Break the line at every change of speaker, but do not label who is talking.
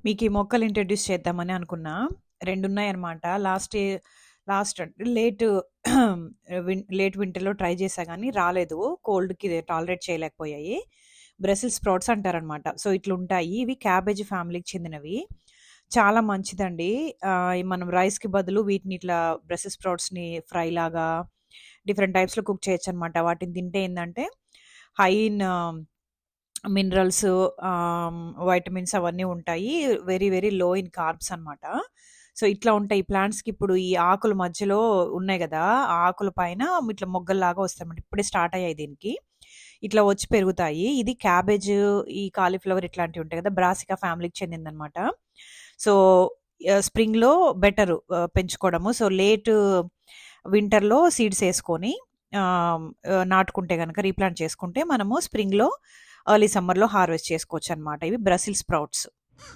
మీకు ఈ మొక్కలు ఇంట్రడ్యూస్ చేద్దామని అనుకున్నా. 2 ఉన్నాయన్నమాట. లాస్ట్ లేట్ లేట్ వింటర్‌లో ట్రై చేశా గానీ రాలేదు. కోల్డ్‌కి టాలరేట్ చేయలేకపోయాయి. బ్రసెల్స్ స్ప్రౌట్స్ అంటారనమాట. సో, ఇట్లుంటాయి. ఇవి క్యాబేజీ ఫ్యామిలీకి చెందినవి. చాలా మంచిదండి. మనం రైస్‌కి బదులు వీటిని ఇట్లా బ్రసెల్స్ స్ప్రౌట్స్‌ని ఫ్రై లాగా డిఫరెంట్ టైప్స్‌లో కుక్ చేయొచ్చనమాట. వాటిని తింటే ఏందంటే హై ఇన్ మినరల్స్, వైటమిన్స్ అవన్నీ ఉంటాయి. Very, very low in carbs అనమాట. సో, ఇట్లా ఉంటాయి. ప్లాంట్స్‌కి ఇప్పుడు ఈ ఆకుల మధ్యలో ఉన్నాయి గదా! ఆ ఆకుల పైన ఇట్లా మొగ్గల్లాగా వస్తాయన్నమాట. ఇప్పుడే స్టార్ట్ అయ్యాయి దీనికి. ఇట్లా వచ్చి పెరుగుతాయి. ఇది క్యాబేజ్, ఈ కాలీఫ్లవర్ ఇట్లాంటివి ఉంటాయి గదా! బ్రాసికా ఫ్యామిలీకి చెందిందనమాట. సో, స్ప్రింగ్‌లో బెటరు పెంచుకోవడము. సో, వింటర్‌లో సీడ్స్ ఏసుకొని ఆహ్, ఆహ్, నాటుకుంటే గనక రీప్లాంట్ చేసుకుంటే మనము స్ప్రింగ్‌లో ఎర్లీ సమ్మర్‌లో హార్వెస్ట్ చేసుకోవచ్చనమాట. ఇవి బ్రసిల్ స్ప్రౌట్స్.